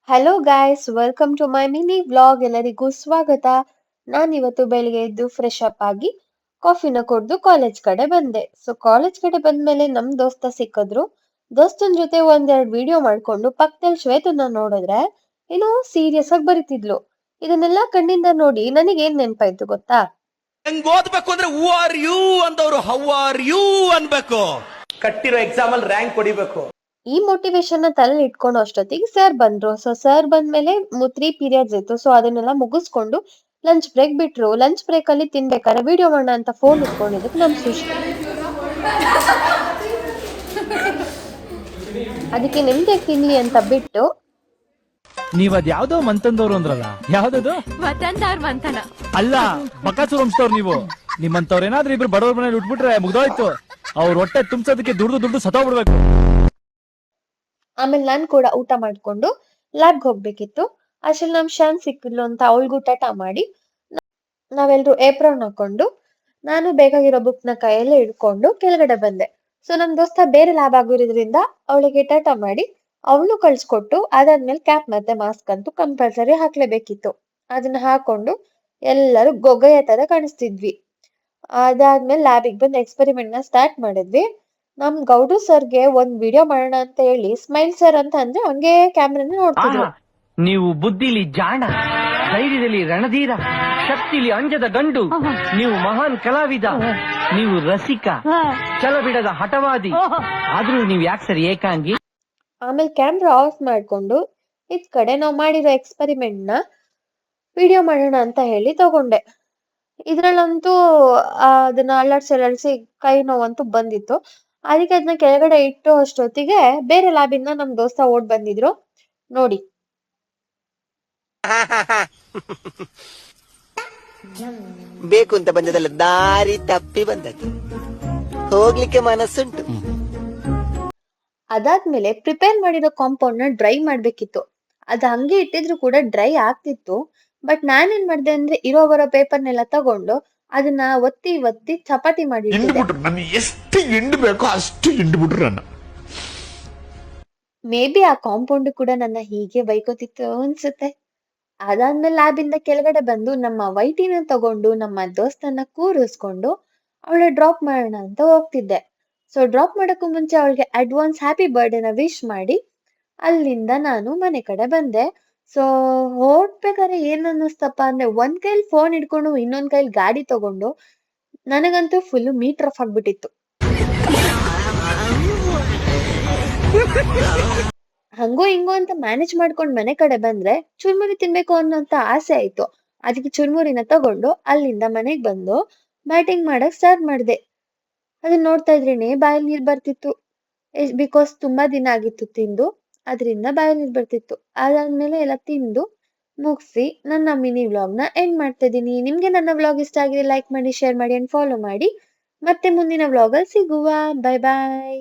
Hello guys, welcome to my mini vlog. ಎಲ್ಲರಿಗೂ ಸ್ವಾಗತ. ಇವತ್ತು ಬೆಳಿಗ್ಗೆ ಎದ್ದು ಫ್ರೆಶ್ ಅಪ್ ಆಗಿ ಕಾಫಿನ ಕುಡ್ದು ಕಾಲೇಜ್ ಕಡೆ ಬಂದೆ. ಸೊ ಕಾಲೇಜ್ ಕಡೆ ಬಂದ್ಮೇಲೆ ನಮ್ ದೋಸ್ತ ಸಿಕ್ಕಿದ್ರು. ದೋಸ್ತನ್ ಜೊತೆ ಒಂದೆರಡು ವಿಡಿಯೋ ಮಾಡ್ಕೊಂಡು ಪಕ್ಕದಲ್ಲಿ ಶ್ವೇತನ ನೋಡಿದ್ರೆ ಏನೋ ಸೀರಿಯಸ್ ಆಗಿ ಬರೀತಿದ್ಲು. ಇದನ್ನೆಲ್ಲ ಕಣ್ಣಿಂದ ನೋಡಿ ನನಗೆ ಏನ್ ನೆನ್ಪಾಯ್ತು ಗೊತ್ತಾ? ಹೆಂಗ್ ಓದ್ಬೇಕು ಅಂದ್ರೆ ಹೂ ಆರ್ ಯು ಅಂದವ್ರು ಹೌ ಆರ್ ಯು ಅನ್ಬೇಕು. ಕಟ್ಟಿರೋ ಎಕ್ಸಾಮ್ ಅಲ್ಲಿ ರ್ಯಾಂಕ್ ಹೊಡಿಬೇಕು. ಈ ಮೋಟಿವೇಶನ್ ನ ತಲೆ ಇಟ್ಕೊಂಡು ಅಷ್ಟೊತ್ತಿಗೆ ಸರ್ ಬಂದ್ರು. ಸೊ ಸರ್ ಬಂದ್ಮೇಲೆ 3 ಪೀರಿಯಡ್ಸ್ ಇತ್ತು. ಸೊ ಅದನ್ನೆಲ್ಲ ಮುಗಿಸ್ಕೊಂಡು ಲಂಚ್ ಬ್ರೇಕ್ ಬಿಟ್ರು. ಲಂಚ್ ಬ್ರೇಕ್ ಅಲ್ಲಿ ತಿನ್ಬೇಕಾದ್ರೆ ವಿಡಿಯೋ ಮಾಡೋಣ ಅಂತ ಫೋನ್ ಇಟ್ಕೊಂಡಿದ್ದಕ್ಕೆ ನಮ್ ಸೃಷ್ಟಿ ಅದಕ್ಕೆ ನಿಮ್ದೆ ತಿನ್ಲಿ ಅಂತ ಬಿಟ್ಟು ನೀವ್ ಅದ್ ಯಾವ್ದೋ ಮಂತಂದವ್ರು ಅಂದ್ರಲ್ಲ, ಯಾವ್ದದು ಮಂತನ ಅಲ್ಲ, ಬಕಾಸೂರ್ ವಂಶದವ್ರು ನೀವು. ನಿಮ್ಮಂತವ್ರ ಏನಾದ್ರೂ ಇಬ್ರು ಬಡವ್ರ ಮನೇಲಿ ಉಟ್ಬಿಟ್ರೆ ಮುಗ್ದೋಯ್ತು. ಅವ್ರ ಹೊಟ್ಟೆ ತುಂಬಿಸೋದಕ್ಕೆ ದುಡ್ಡು ಸತ್ತೋಗ್ಬಿಡ್ಬೇಕು. ಆಮೇಲೆ ನಾನ್ ಕೂಡ ಊಟ ಮಾಡ್ಕೊಂಡು ಲ್ಯಾಬ್ಗೆ ಹೋಗ್ಬೇಕಿತ್ತು. ಅಷ್ಟ್ರಲ್ಲಿ ನಮ್ ಶಾನ್ ಸಿಕ್ಕಿದ್ಲು ಅಂತ ಅವಳಿಗೂ ಟಾಟ ಮಾಡಿ ನಾವೆಲ್ರು ಏಪ್ರಾನ್ ಹಾಕೊಂಡು ನಾನು ಬೇಕಾಗಿರೋ ಬುಕ್ ನ ಕೈಯಲ್ಲೇ ಹಿಡ್ಕೊಂಡು ಕೆಳಗಡೆ ಬಂದೆ. ಸೊ ನಮ್ ದೋಸ್ತ ಬೇರೆ ಲ್ಯಾಬ್ ಆಗಿರೋದ್ರಿಂದ ಅವಳಿಗೆ ಟಾಟ ಮಾಡಿ ಅವಳು ಕಳ್ಸ್ಕೊಟ್ಟು ಅದಾದ್ಮೇಲೆ ಕ್ಯಾಪ್ ಮತ್ತೆ ಮಾಸ್ಕ್ ಅಂತೂ ಕಂಪಲ್ಸರಿ ಹಾಕ್ಲೇಬೇಕಿತ್ತು. ಅದನ್ನ ಹಾಕೊಂಡು ಎಲ್ಲರೂ ಗೊಗ್ಗಯ್ಯ ತರ ಕಾಣಿಸ್ತಿದ್ವಿ. ಅದಾದ್ಮೇಲೆ ಲ್ಯಾಬಿಗೆ ಬಂದು ಎಕ್ಸ್ಪೆರಿಮೆಂಟ್ ನ ಸ್ಟಾರ್ಟ್ ಮಾಡಿದ್ವಿ. ನಮ್ ಗೌಡು ಸರ್ಗೆ ಒಂದ್ ವಿಡಿಯೋ ಮಾಡೋಣ ಅಂತ ಹೇಳಿ ಸ್ಮೈಲ್ ಸರ್ ಅಂತ ಅಂದ್ರೆ ಹಂಗೆ ಕ್ಯಾಮ್ರಾನ ನೋಡ್ತಿದ್ರು. ನೀವು ಬುದ್ಧಿಲಿ ಜಾಣ, ಧೈರ್ಯದಲ್ಲಿ ರಣಧೀರ, ಶಕ್ತಿಲಿ ಅಂಜದ ಗಂಡು, ನೀವು ಮಹಾನ್ ಕಲಾವಿದ, ನೀವು ರಸಿಕ, ಛಲ ಬಿಡದ ಹಠವಾದಿ. ಆದ್ರೂ ನೀವ್ ಯಾಕೆ ಸರ್ ಏಕಾಂಗಿ? ಆಮೇಲೆ ಕ್ಯಾಮ್ರಾ ಆಫ್ ಮಾಡ್ಕೊಂಡು ಇದ್ ಕಡೆ ನಾವ್ ಮಾಡಿರೋ ಎಕ್ಸ್ಪೆರಿಮೆಂಟ್ ನ ವಿಡಿಯೋ ಮಾಡೋಣ ಅಂತ ಹೇಳಿ ತಗೊಂಡೆ. ಇದ್ರಲ್ಲಂತೂ ಅದನ್ನ ಅಲ್ಲಾಡ್ಸಿ ಕೈ ನೋವಂತೂ ಬಂದಿತ್ತು. ಅದಕ್ಕೆ ಅದನ್ನ ಕೆಳಗಡೆ ಇಟ್ಟು ಅಷ್ಟೊತ್ತಿಗೆ ಬೇರೆ ಲ್ಯಾಬಿಂದ ನಮ್ ದೋಸ್ತ ಓಡ್ ಬಂದಿದ್ರು ನೋಡಿ. ಬೇಕು ಅಂತ ಬಂದದಲ್ಲ, ದಾರಿ ತಪ್ಪಿ ಬಂದದ್ದು. ಹೋಗ್ಲಿಕ್ಕೆ ಮನಸ್ಸುಂಟು. ಅದಾದ್ಮೇಲೆ ಪ್ರಿಪೇರ್ ಮಾಡಿರೋ ಕಾಂಪೌಂಡ್ ನ ಡ್ರೈ ಮಾಡ್ಬೇಕಿತ್ತು. ಅದ್ ಹಂಗೆ ಇಟ್ಟಿದ್ರು ಕೂಡ ಡ್ರೈ ಆಗ್ತಿತ್ತು. ಬಟ್ ನಾನೇನ್ ಮಾಡ್ದೆ ಅಂದ್ರೆ ಇರೋ ಬರೋ ಪೇಪರ್ನೆಲ್ಲ ತಗೊಂಡು ಅದನ್ನ ಒತ್ತಿ ಒತ್ತಿ ಚಪಾತಿ ಮಾಡಿ ಎಷ್ಟು ಎಂಡ್ ಬೇಕೋ ಅಷ್ಟು ಎಂಡ್ಬಿಟ್ರು ನನ್ನ. ಮೇ ಬಿ ಆ ಕಾಂಪೌಂಡ್ ಕೂಡ ನನ್ನ ಹೀಗೆ ಬೈಕೋತಿತ್ತು ಅನ್ಸುತ್ತೆ. ಅದಾದ್ಮೇಲೆ ಲ್ಯಾಬಿಂದ ಕೆಳಗಡೆ ಬಂದು ನಮ್ಮ ವೈಟಿನ ತಗೊಂಡು ನಮ್ಮ ದೋಸ್ತನ್ನ ಕೂರಿಸ್ಕೊಂಡು ಅವಳ ಡ್ರಾಪ್ ಮಾಡೋಣ ಅಂತ ಹೋಗ್ತಿದ್ದೆ. ಸೊ ಡ್ರಾಪ್ ಮಾಡಕ್ಕೂ ಮುಂಚೆ ಅವಳಿಗೆ ಅಡ್ವಾನ್ಸ್ ಹ್ಯಾಪಿ ಬರ್ಡೇನ ವಿಶ್ ಮಾಡಿ ಅಲ್ಲಿಂದ ನಾನು ಮನೆ ಕಡೆ ಬಂದೆ. ಸೊ ಹೊರಡ್ಬೇಕಾದ್ರೆ ಏನ್ ಅನ್ನಿಸ್ತಪ್ಪ ಅಂದ್ರೆ ಒಂದ್ ಕೈಲಿ ಫೋನ್ ಹಿಡ್ಕೊಂಡು ಇನ್ನೊಂದ್ ಕೈಲಿ ಗಾಡಿ ತಗೊಂಡು ನನಗಂತೂ ಫುಲ್ ಮೀಟರ್ ಆಫ್ ಆಗ್ಬಿಟ್ಟಿತ್ತು. ಹಂಗೋ ಹಿಂಗೋ ಅಂತ ಮ್ಯಾನೇಜ್ ಮಾಡ್ಕೊಂಡ್ ಮನೆ ಕಡೆ ಬಂದ್ರೆ ಚುರ್ಮುರಿ ತಿನ್ಬೇಕು ಅನ್ನೋಂತ ಆಸೆ ಆಯ್ತು. ಅದಕ್ಕೆ ಚುರ್ಮುರಿನ ತಗೊಂಡು ಅಲ್ಲಿಂದ ಮನೆಗ್ ಬಂದು ಬ್ಯಾಟಿಂಗ್ ಮಾಡಕ್ ಸ್ಟಾರ್ಟ್ ಮಾಡ್ದೆ. ಅದನ್ನ ನೋಡ್ತಾ ಇದ್ರೇನೆ ಬಾಯಲ್ಲಿ ನೀರ್ ಬರ್ತಿತ್ತು. ಬಿಕಾಸ್ ತುಂಬಾ ದಿನ ಆಗಿತ್ತು ತಿಂದು, ಅದರಿಂದ ಬಾಯಲ್ಲಿ ನೀರ್ ಬರ್ತಿತ್ತು. ಅದಾದ್ಮೇಲೆ ಎಲ್ಲ ತಿಂದು ಮುಗಿಸಿ ನನ್ನ ಮಿನಿ ವ್ಲಾಗ್ ನ ಎಂಡ್ ಮಾಡ್ತಾ ಇದೀನಿ. ನಿಮ್ಗೆ ನನ್ನ ವ್ಲಾಗ್ ಇಷ್ಟ ಆಗಿದೆ ಲೈಕ್ ಮಾಡಿ, ಶೇರ್ ಮಾಡಿ ಅಂಡ್ ಫಾಲೋ ಮಾಡಿ. ಮತ್ತೆ ಮುಂದಿನ ವ್ಲಾಗ್ ಅಲ್ಲಿ ಸಿಗುವ. ಬೈ ಬಾಯ್.